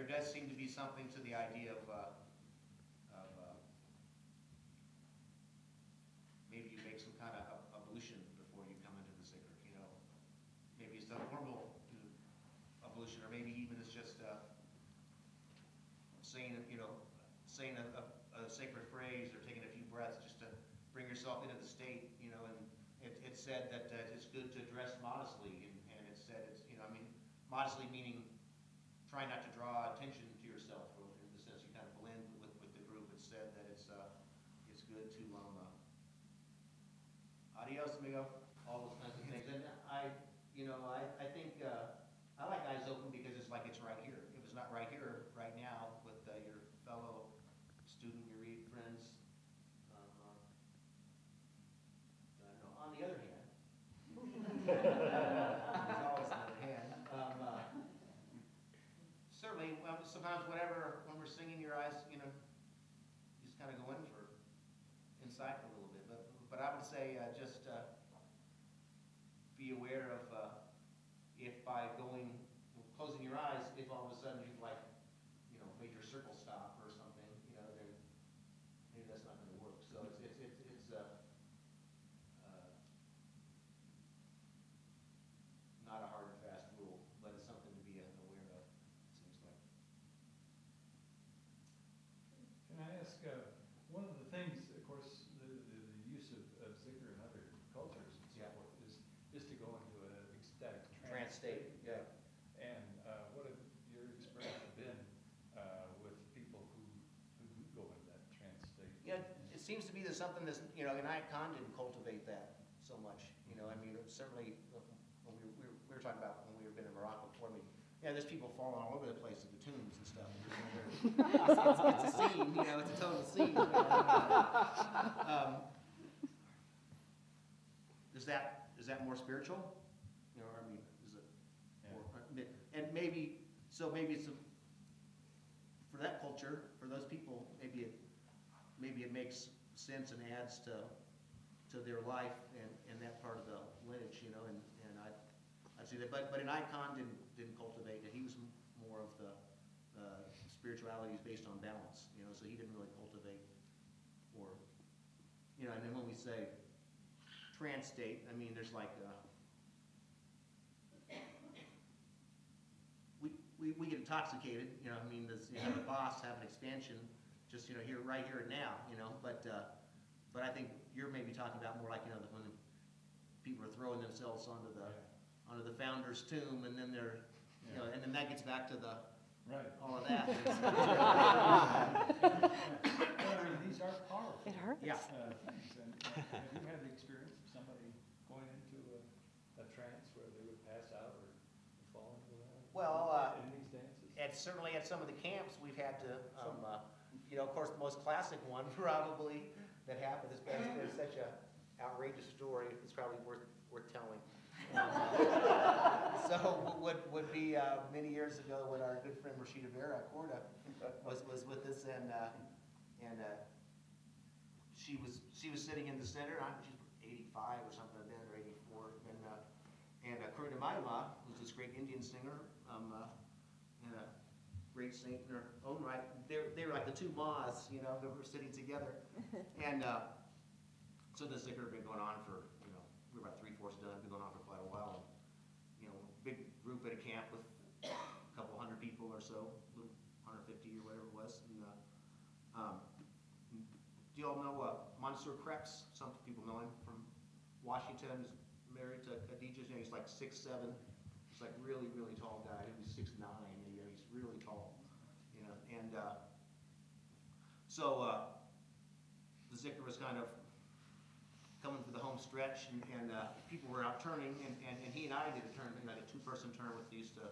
there does seem to be something to the idea of maybe you make some kind of ablution before you come into the Zikr, you know. Maybe it's a formal ablution, or maybe even it's just saying, you know, saying a sacred phrase or taking a few breaths just to bring yourself into the state, you know. And it said that it's good to dress modestly, and it said it's, you know, I mean, modestly meaning try not to draw attention to yourself, or in the sense you kind of blend with the group. It said that it's good to adios, amigo, all those kinds of things. And I think I like Eyes Open because it's like it's right here. If it's not right here, right now, with your fellow student, your read friends. I don't know. On the other hand, there's always another hand. Certainly, sometimes when we're singing, your eyes, you know, you just kind of go in for insight a little bit. But I would say just be aware of if by closing your eyes, if all of a sudden you've like, you know, made your circle stop or something, you know, then maybe that's not going to work. So it's not a hard and fast rule, but it's something to be aware of, it seems like. Can I ask, one of the things, of course, the use of Zikr in other cultures and so forth is to go into an ecstatic trance state. Yeah. And what have your experience been with people who do go into that trance state? Yeah, it seems to be there's something that's, you know, and Khan didn't cultivate that so much. You know, I mean, certainly when we were talking about when we were been in Morocco before, I mean, yeah, there's people falling all over the place at the tombs and stuff. It's a scene, you know, it's a total scene. Is that more spiritual? You know, I mean, is it more, and maybe it's for that culture, for those people, maybe it makes sense and adds to their life and that part of the lineage, you know, and I'd say that, but an icon didn't cultivate it. He was more of the spirituality is based on balance, you know, so he didn't really cultivate, or, you know, and then when we say trance state, I mean, there's like, we get intoxicated, you know, I mean, you have the boss have an expansion, just, you know, right here and now, you know, but I think you're maybe talking about more like, you know, when people are throwing themselves onto the founder's tomb, and then they're, you know, and then that gets back to all of that. I mean, these are powerful. It hurts. Yeah. Things. And have you had the experience of somebody going into a trance where they would pass out or fall into that? Well, in these dances? certainly at some of the camps we've had to, you know, of course, the most classic one probably that happened is such a outrageous story. It's probably worth telling. So would be many years ago when our good friend Rashida Vera Corda was with us, and she was sitting in the center. She's 85 or something then, or 84, and Kurda Maima, who's this great Indian singer, and a great saint in her own right. They were like the two Ma's, you know, that were sitting together, and so the Zikr had been going on for, you know, we were about 3/4 done, been going on for quite a while. And, you know, big group at a camp with a couple hundred people or so, 150 or whatever it was. And, do you all know Mansour Krebs? Some people know him from Washington. He's married to Khadija. You know, he's like 6'7". He's like really, really tall guy. He's 6'9". You know, he's really tall. You know, and so the Zikr was kind of coming for the home stretch, and people were out turning, and he and I did a turn, like a two-person turn, with used to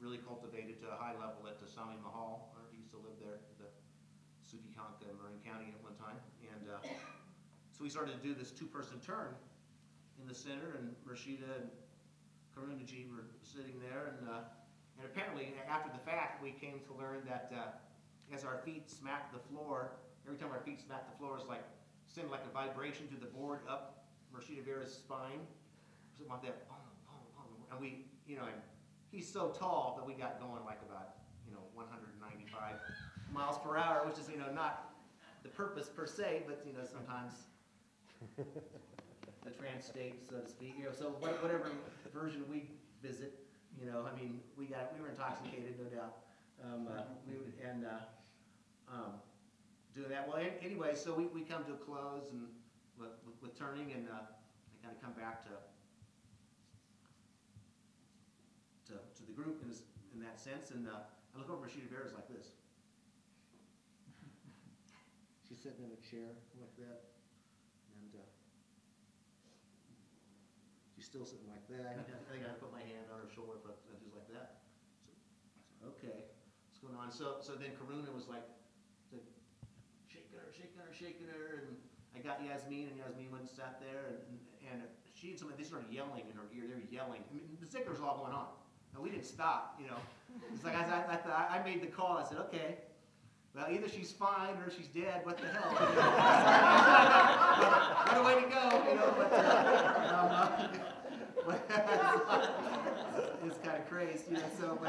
really cultivate it to a high level at the Sami Mahal. He used to live there, the Sufi Khanka in Marin County at one time, and so we started to do this two-person turn in the center, and Rashida and Karunaji were sitting there, and apparently after the fact we came to learn that as our feet smacked the floor, every time our feet smacked the floor, it's like send like a vibration to the board up Rashida Vera's spine, something like that, boom, boom, boom. And we, you know, and he's so tall that we got going like about, 195 miles per hour, which is, not the purpose per se, but, sometimes the trans state, so to speak. So whatever version we visit, I mean, we were intoxicated, no doubt. Doing that. Well, anyway, so we come to a close and with turning, and I kind of come back to the group in that sense, and I look over, Sheeta Bear is like this. She's sitting in a chair like that, and she's still sitting like that. I think I put my hand on her shoulder, but just like that. So, okay, what's going on? So then Karuna was like shaking her, and I got Yasmin, and Yasmin went and sat there, and she and somebody, they started yelling in her ear. They were yelling. I mean, the Zikr was all going on. And we didn't stop, It's like I made the call. I said, okay, well, either she's fine or she's dead. What the hell? What a way to go, it's kind of crazy, So,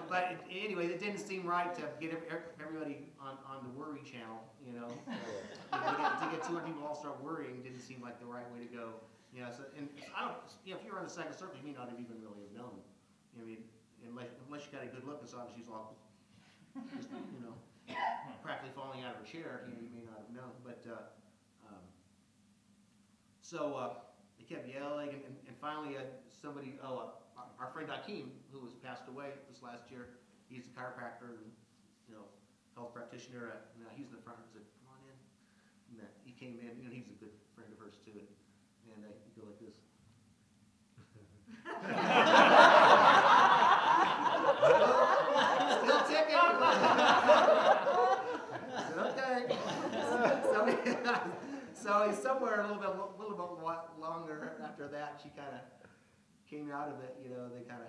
but anyway, it didn't seem right to get everybody on the worry channel, to get 200 people all start worrying didn't seem like the right way to go. So, and I don't, if you're on the second circle, you may not have even really have known. I mean, unless you got a good look and saw that she's all, just, practically falling out of her chair, you may not have known. But, they kept yelling, and finally somebody, our friend Akeem, who was passed away this last year, he's a chiropractor and, health practitioner. He's in the front, he said, come on in. And he came in, he's a good friend of hers too. And you go like this. Still ticking. I said, okay. So he's somewhere a little bit longer after that. She kind of came out of it. They kind of,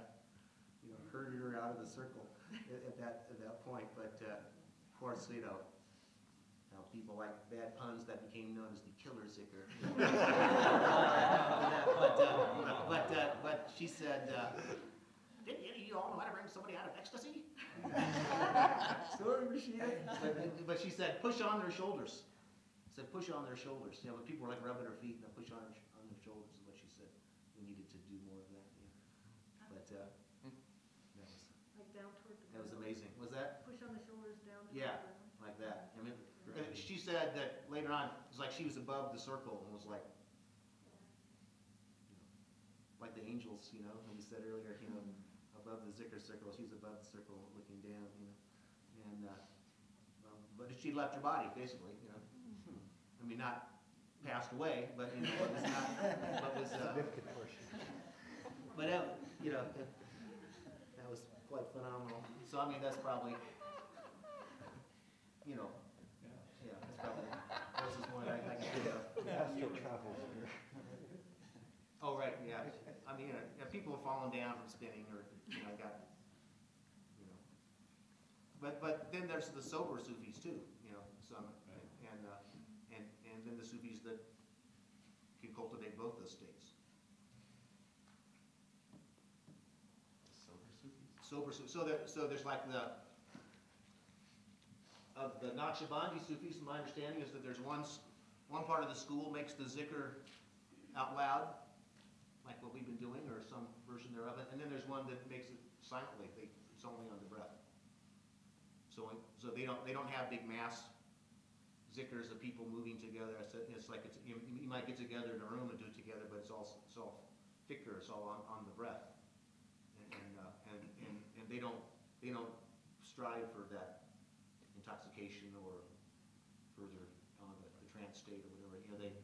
herded her out of the circle at that point. But of course, people like bad puns, that became known as the killer Zikr. But she said, didn't you all know how to bring somebody out of ecstasy? Sorry, Rashida. But she said, push on their shoulders. Said, push on their shoulders. But people were like rubbing her feet, and push on their shoulders is what she said. We needed to do more of that. But that was like down toward the that was amazing. Was that? Push on the shoulders down. Yeah, like that. I mean, she said that later on, it was like she was above the circle and was like the angels, when we said earlier, above the Zikr circle, she was above the circle looking down, and but she left her body basically, I mean, not passed away, but it was not, but was significant portion. But that was quite phenomenal. So I mean, that's probably, yeah, that's probably the closest one I can think of. Oh, right, yeah. I mean, people have fallen down from spinning, or But then there's the sober Sufis too, some, and then the Sufis that can cultivate both those states. Sober Sufis. So there's like of the Naqshbandi Sufis. My understanding is that there's one part of the school makes the Zikr out loud, like what we've been doing, or some version thereof, and then there's one that makes it silently. It's only on the breath. So they don't have big mass Zikrs of people moving together. It's like you might get together in a room and do it together, but it's all fikr. It's all on the breath, and they don't strive for that intoxication or further on the trance state or whatever.